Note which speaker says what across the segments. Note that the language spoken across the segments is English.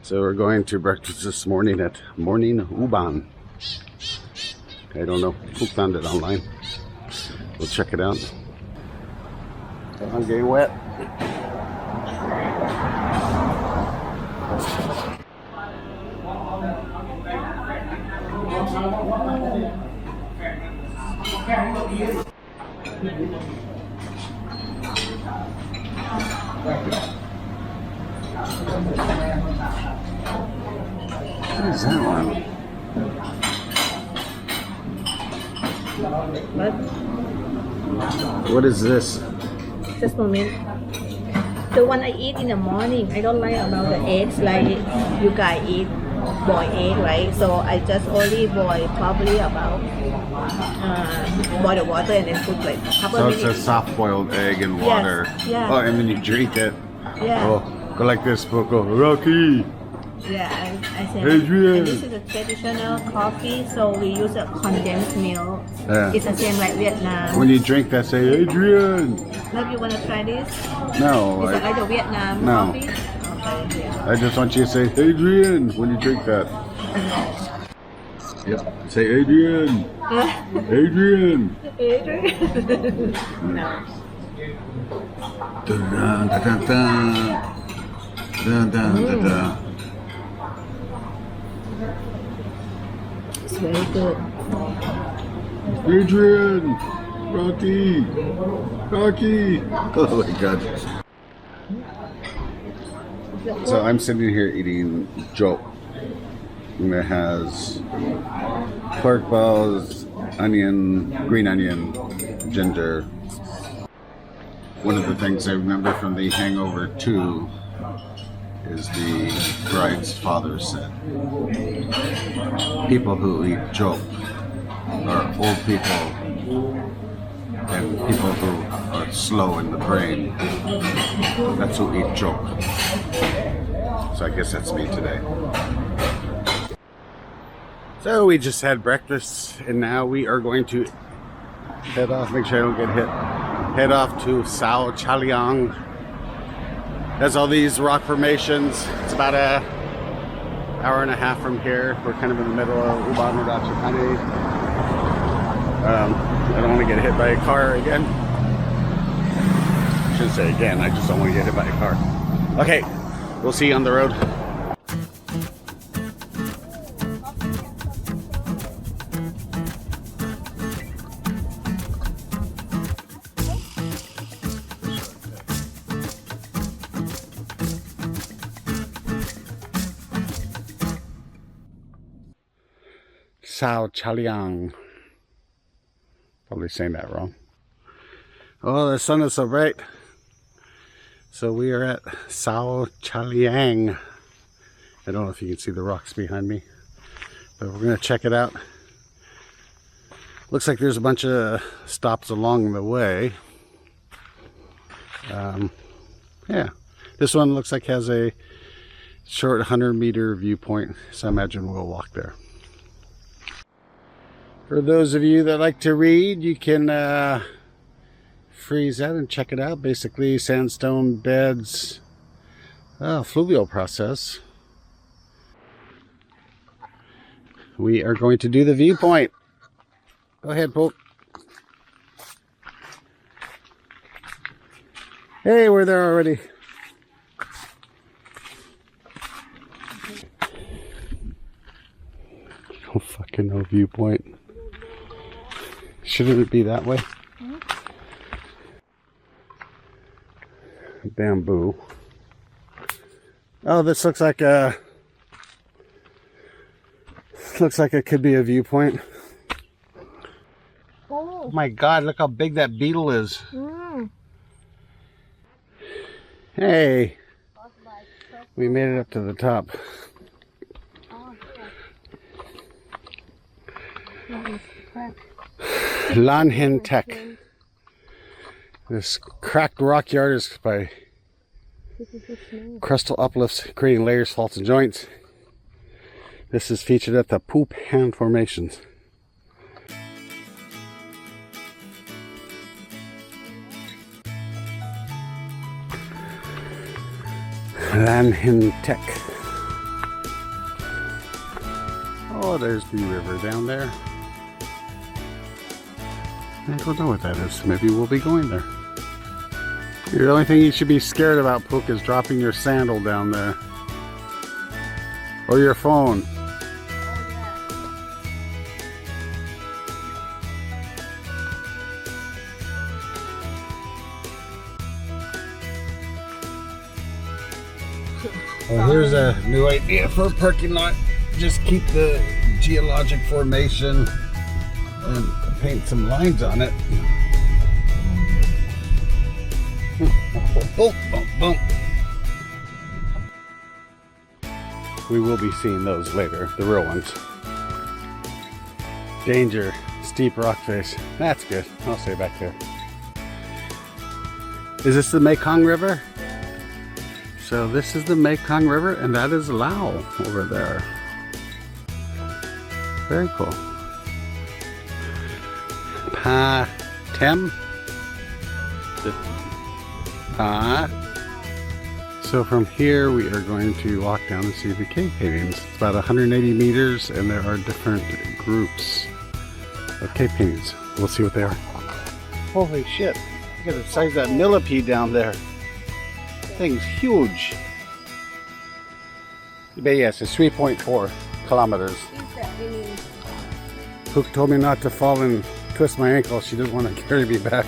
Speaker 1: So we're going to breakfast this morning at Morning Ubon. I don't know who found it online. We'll check it out. I'm getting wet. What is that one? What is this?
Speaker 2: Just a moment. The one I eat in the morning, I don't like about the eggs like you guys eat boiled egg, right? So I just only boil probably about boil the water and then put like a couple
Speaker 1: So
Speaker 2: of
Speaker 1: it's a
Speaker 2: minutes.
Speaker 1: soft-boiled egg and water.
Speaker 2: Yeah.
Speaker 1: Oh, and then you drink it.
Speaker 2: Yeah.
Speaker 1: Oh, go like this, Poco. Rocky.
Speaker 2: Yeah, I say.
Speaker 1: Adrian.
Speaker 2: And this is a traditional coffee, so we use a condensed milk.
Speaker 1: Yeah.
Speaker 2: It's the same like Vietnam.
Speaker 1: When you drink that, say Adrian.
Speaker 2: Maybe you wanna try this?
Speaker 1: No,
Speaker 2: Is it like the Vietnam
Speaker 1: No.
Speaker 2: coffee? Okay.
Speaker 1: I just want you to say Adrian when you drink that. Yep. Say Adrian. Adrian.
Speaker 2: Adrian. No.
Speaker 1: Dun, dun, dun, dun, dun. Dun, dun, dun, dun.
Speaker 2: It's very good.
Speaker 1: Adrian. Rocky. Rocky. Oh my God. So I'm sitting here eating joke. And it has pork balls, onion, green onion, ginger. One of the things I remember from The Hangover 2 is the bride's father said, people who eat joke are old people and people who are slow in the brain. That's who eat joke. So I guess that's me today. So we just had breakfast and now we are going to head off, make sure I don't get hit. Head off to Sao Chaliang. There's all these rock formations. It's about an hour and a half from here. We're kind of in the middle of Ubon Ratchathani. I don't want to get hit by a car again. I shouldn't say again, I just don't want to get hit by a car. Okay, we'll see you on the road. Sao Chaliang. Probably saying that wrong. Oh, the sun is so bright. So we are at Sao Chaliang. I don't know if you can see the rocks behind me, but we're going to check it out. Looks like there's a bunch of stops along the way. Yeah, this one looks like has a short 100-meter viewpoint, so I imagine we'll walk there. For those of you that like to read, you can freeze that and check it out. Basically, sandstone beds, fluvial process. We are going to do the viewpoint. Go ahead, Pope. Hey, we're there already. Don't fucking know viewpoint. Shouldn't it be that way? Bamboo. Oh, this looks like a... Looks like it could be a viewpoint. Oh my God, look how big that beetle is. Hey, we made it up to the top. Lan Hin Tech. This cracked rock yard is by crustal uplifts, creating layers, faults, and joints. This is featured at the Pha Taem formations. Lan Hin Tech. Oh, there's the river down there. I don't know what that is. Maybe we'll be going there. The only thing you should be scared about, Pook, is dropping your sandal down there. Or your phone. Well, here's a new idea for a parking lot. Just keep the geologic formation and paint some lines on it. Boom, boom, boom. We will be seeing those later, the real ones. Danger, steep rock face. That's good. I'll stay back there. Is this the Mekong River? So this is the Mekong River, and that is Laos over there. Very cool. Pha Taem. So from here we are going to walk down and see the cave paintings. It's about 180 meters, and there are different groups of cave paintings. We'll see what they are. Holy shit! Look at the size of that millipede down there. Thing's huge. But yes, it's 3.4 kilometers. Hook told me not to fall and twist my ankle. She doesn't want to carry me back.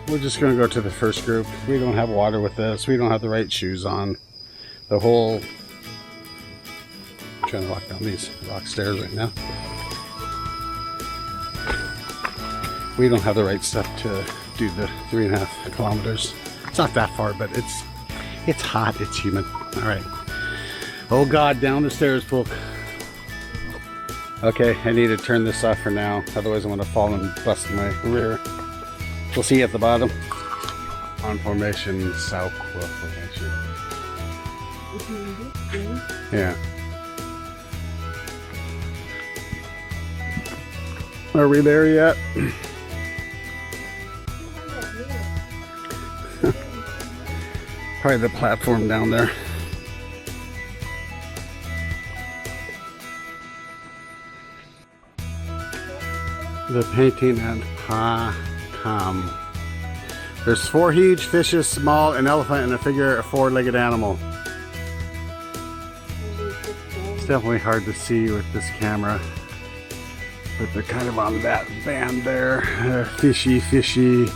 Speaker 1: We're just going to go to the first group. We don't have water with us. We don't have the right shoes on. The whole... I'm trying to walk down these rock stairs right now. We don't have the right stuff to do the 3.5 kilometers. It's not that far, but it's hot, it's humid. All right. Oh God, down the stairs, folk. Okay, I need to turn this off for now. Otherwise I'm gonna fall and bust my rear. We'll see you at the bottom. On formation, South formation. Yeah. Are we there yet? Probably the platform down there. The painting at Pha Taem. There's 4 huge fishes, small, an elephant, and a figure, a 4-legged animal. It's definitely hard to see with this camera, but they're kind of on that band there. Fishy, fishy.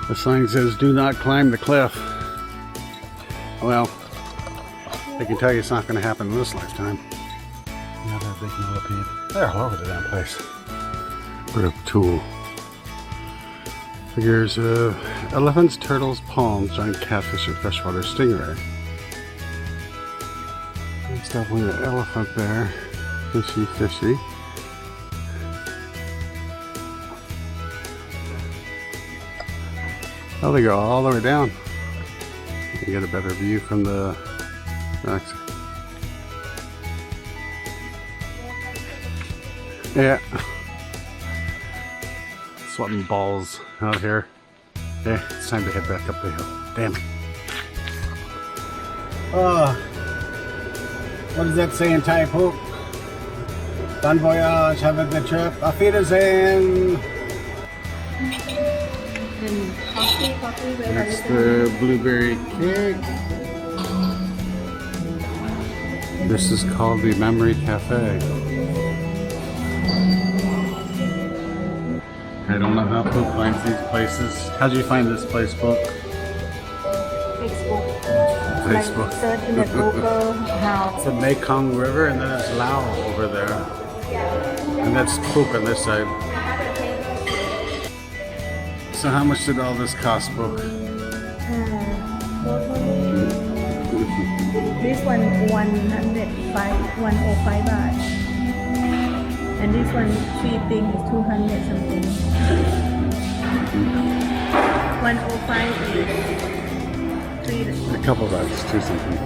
Speaker 1: The sign says, "Do not climb the cliff." Well, I can tell you it's not going to happen in this lifetime. Another big millipede. They're all over the damn place. Group 2. Figures of elephants, turtles, palms, giant catfish, and freshwater stingray. There's definitely an elephant there. Fishy, fishy. Oh, they go all the way down. You can get a better view from the rocks. Yeah. Sweating balls out here. Okay, it's time to head back up the hill. Damn it. Oh. What does that say in Thai, Poop? Bon voyage, have a good trip. Auf Wiedersehen. That's the blueberry cake. This is called the Memory Cafe. I don't know how Pook finds these places. How did you find this place, Pook?
Speaker 2: Facebook.
Speaker 1: Facebook.
Speaker 2: Like search in the Google how.
Speaker 1: It's the Mekong River, and then there's Laos over there. And that's Pook on this side. So how much did all this cost, Pook?
Speaker 2: This one 105 baht. And this one 3 things is 200 something. 105 is 3.
Speaker 1: A couple bucks, 2 something.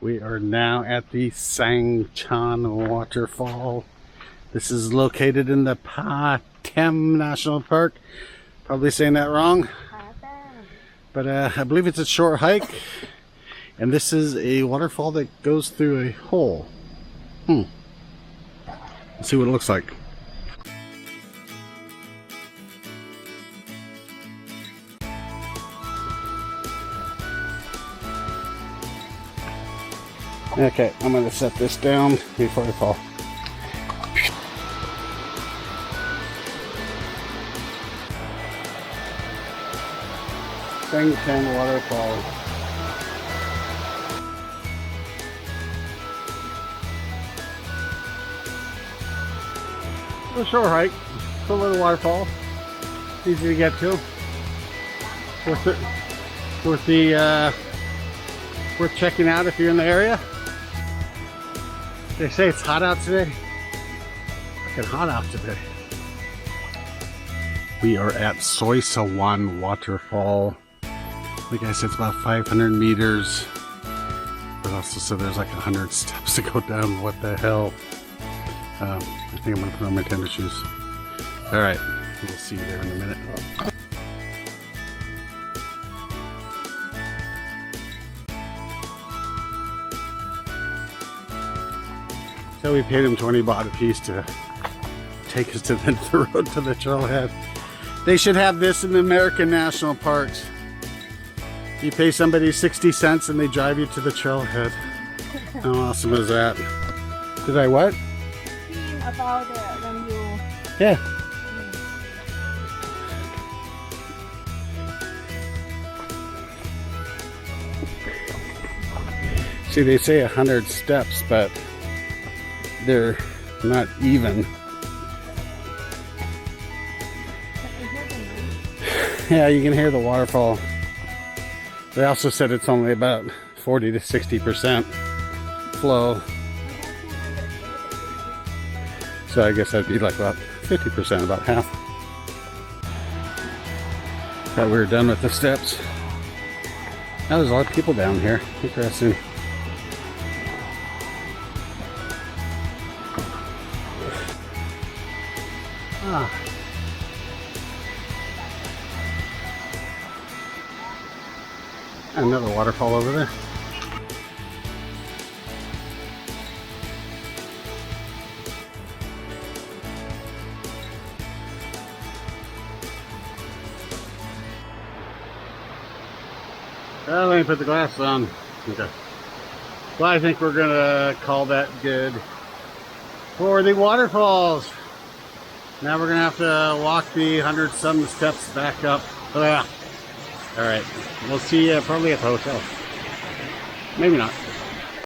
Speaker 1: We are now at the Sangchan Waterfall. This is located in the Pha Taem National Park. Probably saying that wrong. But I believe it's a short hike. And this is a waterfall that goes through a hole. Let's see what it looks like. Okay, I'm going to set this down before I fall. Sangchan Waterfall. A short hike, a little waterfall, easy to get to. Worth checking out if you're in the area. They say it's hot out today. Fucking hot out today. We are at Soisawan Waterfall. Like I said, it's about 500 meters. But also said there's like 100 steps to go down. What the hell? I think I'm gonna put on my tennis shoes. Alright, we'll see you there in a minute. So we paid him 20 baht a piece to take us to the road to the trailhead. They should have this in the American national parks. You pay somebody 60 cents and they drive you to the trailhead. How awesome is that? Did I what?
Speaker 2: About when you...
Speaker 1: Yeah. See, they say 100 steps, but they're not even. Yeah, you can hear the waterfall. They also said it's only about 40 to 60% flow. So I guess that'd be like about 50%, about half. Thought we were done with the steps. Now there's a lot of people down here. Interesting. Another waterfall over there. Well, let me put the glasses on. Okay. Well, I think we're gonna call that good for the waterfalls. Now we're gonna have to walk the 100-some steps back up. All right, we'll see you probably at the hotel. Maybe not.